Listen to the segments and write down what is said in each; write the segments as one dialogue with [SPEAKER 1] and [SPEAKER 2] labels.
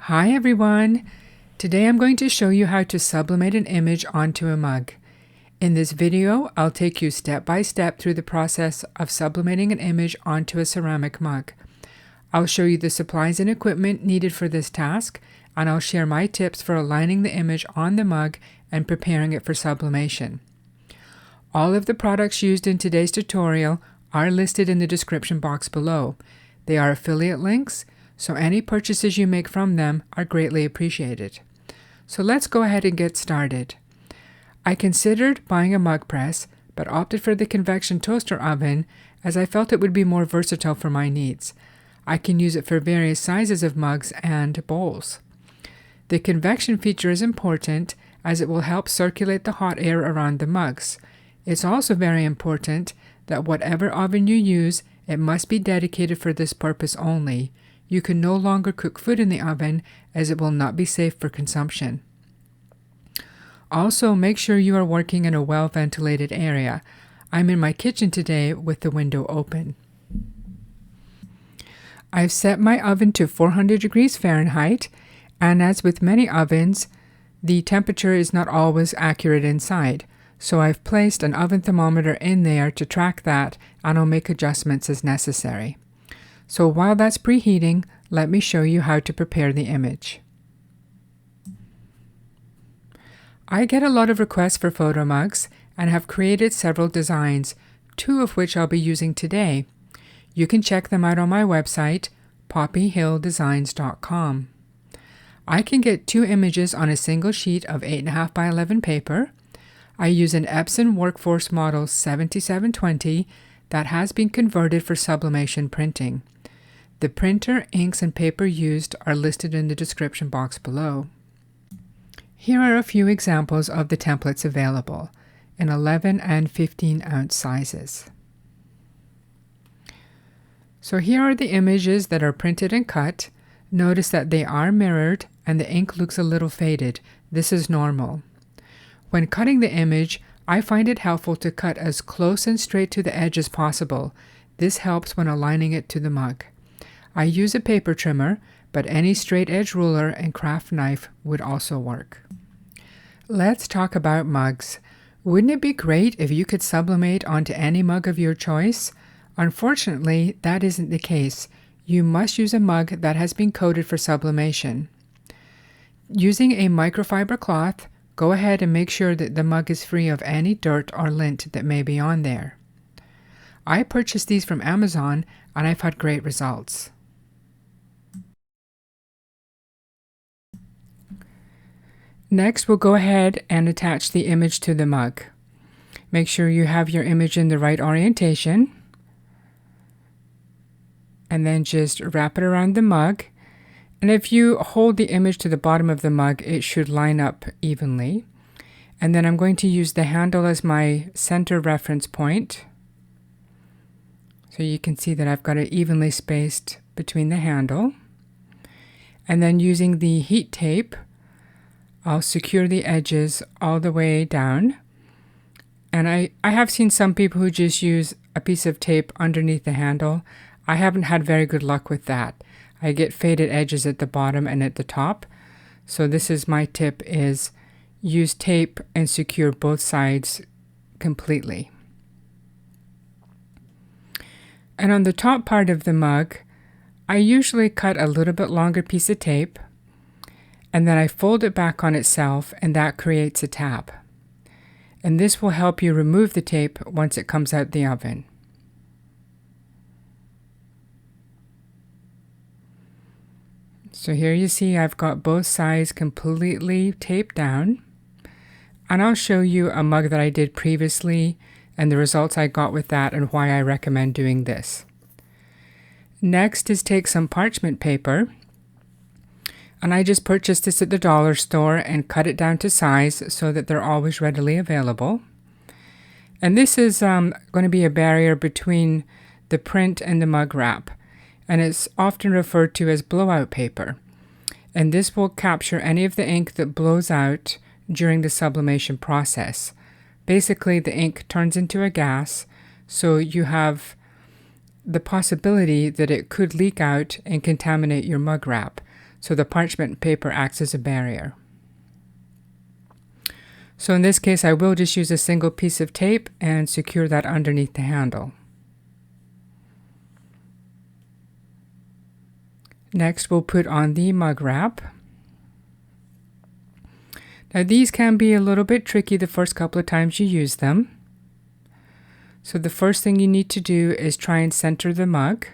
[SPEAKER 1] Hi everyone! Today I'm going to show you how to sublimate an image onto a mug. In this video, I'll take you step by step through the process of sublimating an image onto a ceramic mug. I'll show you the supplies and equipment needed for this task, and I'll share my tips for aligning the image on the mug and preparing it for sublimation. All of the products used in today's tutorial are listed in the description box below. They are affiliate links, so any purchases you make from them are greatly appreciated. So let's go ahead and get started. I considered buying a mug press, but opted for the convection toaster oven as I felt it would be more versatile for my needs. I can use it for various sizes of mugs and bowls. The convection feature is important as it will help circulate the hot air around the mugs. It's also very important that whatever oven you use, it must be dedicated for this purpose only. You can no longer cook food in the oven as it will not be safe for consumption. Also, make sure you are working in a well-ventilated area. I'm in my kitchen today with the window open. I've set my oven to 400 degrees Fahrenheit, and as with many ovens, the temperature is not always accurate inside, so I've placed an oven thermometer in there to track that, and I'll make adjustments as necessary. So while that's preheating, let me show you how to prepare the image. I get a lot of requests for photo mugs and have created several designs, two of which I'll be using today. You can check them out on my website, poppyhilldesigns.com. I can get two images on a single sheet of 8.5 by 11 paper. I use an Epson Workforce Model 7720 that has been converted for sublimation printing. The printer, inks, and paper used are listed in the description box below. Here are a few examples of the templates available in 11 and 15 ounce sizes. So here are the images that are printed and cut. Notice that they are mirrored and the ink looks a little faded. This is normal. When cutting the image, I find it helpful to cut as close and straight to the edge as possible. This helps when aligning it to the mug. I use a paper trimmer, but any straight edge ruler and craft knife would also work. Let's talk about mugs. Wouldn't it be great if you could sublimate onto any mug of your choice? Unfortunately, that isn't the case. You must use a mug that has been coated for sublimation. Using a microfiber cloth, go ahead and make sure that the mug is free of any dirt or lint that may be on there. I purchased these from Amazon and I've had great results. Next, we'll go ahead and attach the image to the mug. Make sure you have your image in the right orientation. And then just wrap it around the mug. And if you hold the image to the bottom of the mug, it should line up evenly. And then I'm going to use the handle as my center reference point. So you can see that I've got it evenly spaced between the handle. And then using the heat tape, I'll secure the edges all the way down. And I have seen some people who just use a piece of tape underneath the handle. I haven't had very good luck with that. I get faded edges at the bottom and at the top. So this is my tip, is use tape and secure both sides completely. And on the top part of the mug, I usually cut a little bit longer piece of tape, and then I fold it back on itself, and that creates a tab. And this will help you remove the tape once it comes out the oven. So here you see I've got both sides completely taped down. And I'll show you a mug that I did previously and the results I got with that and why I recommend doing this. Next is take some parchment paper. And I just purchased this at the dollar store and cut it down to size so that they're always readily available. And this is going to be a barrier between the print and the mug wrap. And it's often referred to as blowout paper. And this will capture any of the ink that blows out during the sublimation process. Basically, the ink turns into a gas, so you have the possibility that it could leak out and contaminate your mug wrap. So the parchment paper acts as a barrier. So in this case, I will just use a single piece of tape and secure that underneath the handle. Next, we'll put on the mug wrap. Now these can be a little bit tricky the first couple of times you use them. So the first thing you need to do is try and center the mug.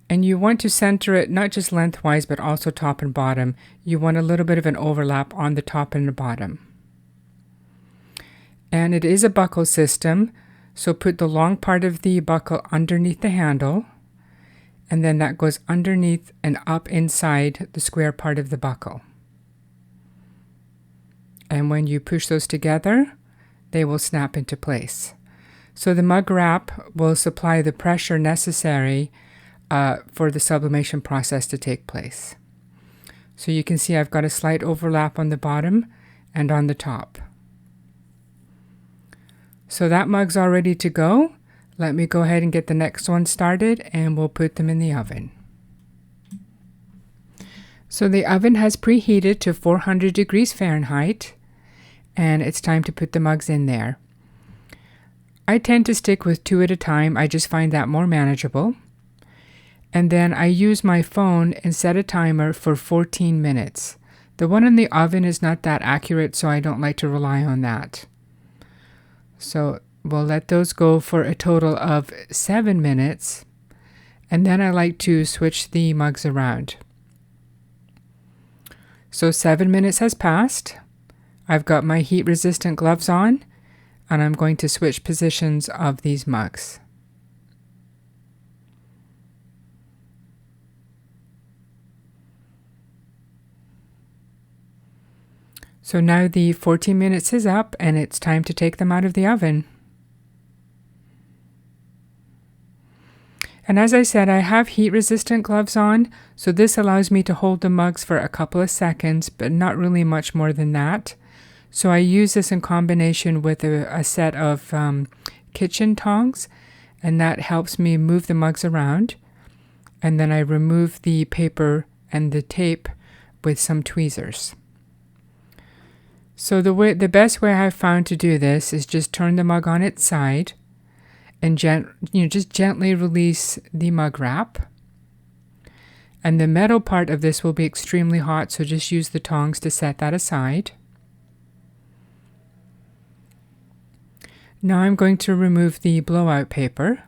[SPEAKER 1] And you want to center it not just lengthwise, but also top and bottom. You want a little bit of an overlap on the top and the bottom. And it is a buckle system, so put the long part of the buckle underneath the handle, and then that goes underneath and up inside the square part of the buckle. And when you push those together, they will snap into place. So the mug wrap will supply the pressure necessary for the sublimation process to take place. So you can see I've got a slight overlap on the bottom and on the top. So that mug's all ready to go. Let me go ahead and get the next one started and we'll put them in the oven. So the oven has preheated to 400 degrees Fahrenheit and it's time to put the mugs in there. I tend to stick with 2 at a time. I just find that more manageable. And then I use my phone and set a timer for 14 minutes. The one in the oven is not that accurate, so I don't like to rely on that. So we'll let those go for a total of 7 minutes. And then I like to switch the mugs around. So 7 minutes has passed. I've got my heat-resistant gloves on, and I'm going to switch positions of these mugs. So now the 14 minutes is up and it's time to take them out of the oven. And as I said, I have heat-resistant gloves on, so this allows me to hold the mugs for a couple of seconds, but not really much more than that. So I use this in combination with a set of kitchen tongs, and that helps me move the mugs around. And then I remove the paper and the tape with some tweezers. So the best way I've found to do this is just turn the mug on its side and just gently release the mug wrap. And the metal part of this will be extremely hot, so just use the tongs to set that aside. Now I'm going to remove the blowout paper.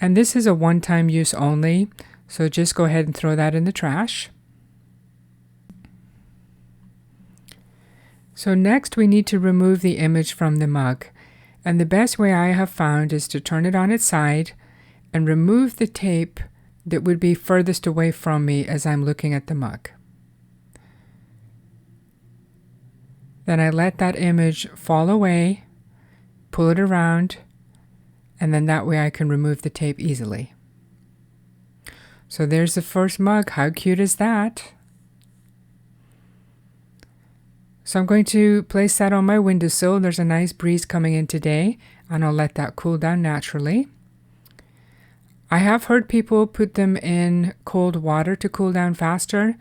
[SPEAKER 1] And this is a one-time use only, so just go ahead and throw that in the trash. So next we need to remove the image from the mug, and the best way I have found is to turn it on its side and remove the tape that would be furthest away from me as I'm looking at the mug. Then I let that image fall away, pull it around, and then that way I can remove the tape easily. So there's the first mug. How cute is that? So I'm going to place that on my windowsill. There's a nice breeze coming in today, and I'll let that cool down naturally. I have heard people put them in cold water to cool down faster.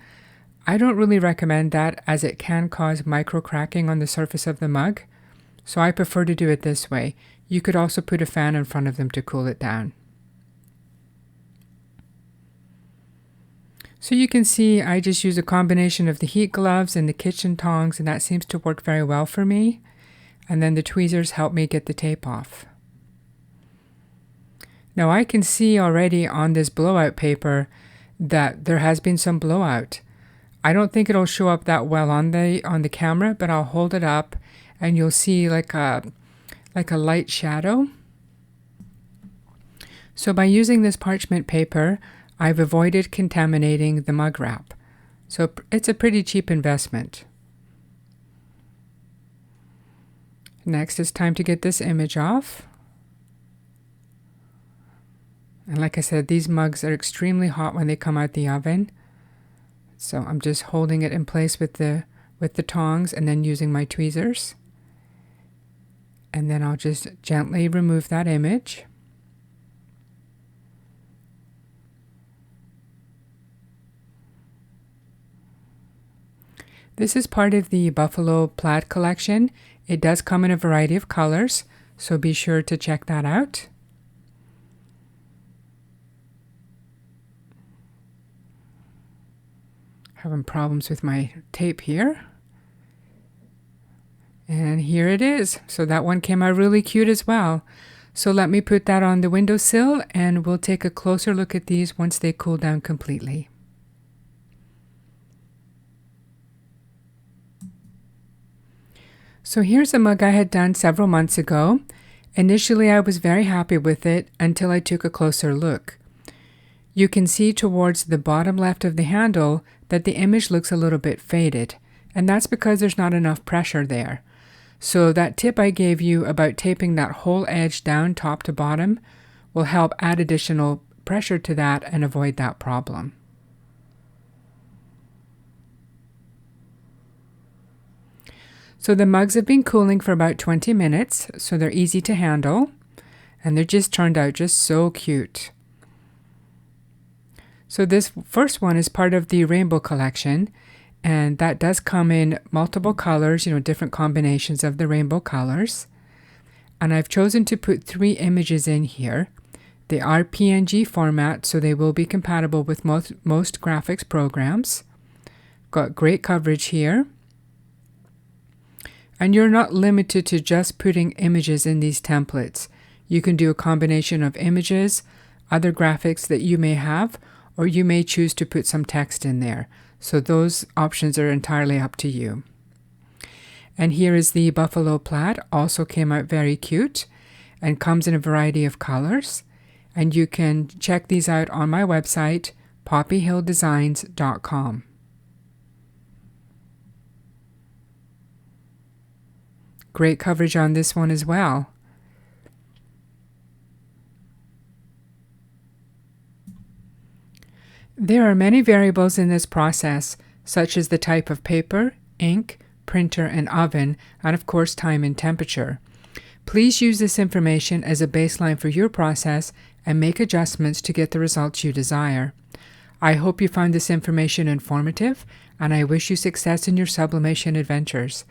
[SPEAKER 1] I don't really recommend that, as it can cause micro cracking on the surface of the mug. So I prefer to do it this way. You could also put a fan in front of them to cool it down. So you can see I just use a combination of the heat gloves and the kitchen tongs, and that seems to work very well for me. And then the tweezers help me get the tape off. Now I can see already on this blowout paper that there has been some blowout. I don't think it'll show up that well on the camera, but I'll hold it up and you'll see like a light shadow. So by using this parchment paper, I've avoided contaminating the mug wrap. So it's a pretty cheap investment. Next, it's time to get this image off. And like I said, these mugs are extremely hot when they come out the oven. So I'm just holding it in place with the tongs and then using my tweezers. And then I'll just gently remove that image. This is part of the Buffalo Plaid collection. It does come in a variety of colors, so be sure to check that out. Having problems with my tape here. And here it is. So that one came out really cute as well. So let me put that on the windowsill and we'll take a closer look at these once they cool down completely. So here's a mug I had done several months ago. Initially I was very happy with it until I took a closer look. You can see towards the bottom left of the handle that the image looks a little bit faded, and that's because there's not enough pressure there. So that tip I gave you about taping that whole edge down top to bottom will help add additional pressure to that and avoid that problem. So the mugs have been cooling for about 20 minutes, so they're easy to handle, and they're just turned out just so cute. So this first one is part of the rainbow collection, and that does come in multiple colors, different combinations of the rainbow colors. And I've chosen to put 3 images in here. They are PNG format, so they will be compatible with most graphics programs. Got great coverage here. And you're not limited to just putting images in these templates. You can do a combination of images, other graphics that you may have, or you may choose to put some text in there. So those options are entirely up to you. And here is the Buffalo Plaid, also came out very cute and comes in a variety of colors. And you can check these out on my website, poppyhilldesigns.com. Great coverage on this one as well. There are many variables in this process, such as the type of paper, ink, printer, and oven, and of course time and temperature. Please use this information as a baseline for your process and make adjustments to get the results you desire. I hope you found this information informative, and I wish you success in your sublimation adventures.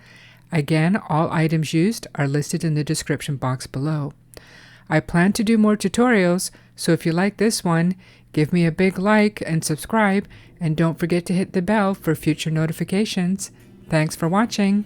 [SPEAKER 1] Again, all items used are listed in the description box below. I plan to do more tutorials, so if you like this one, give me a big like and subscribe, and don't forget to hit the bell for future notifications. Thanks for watching.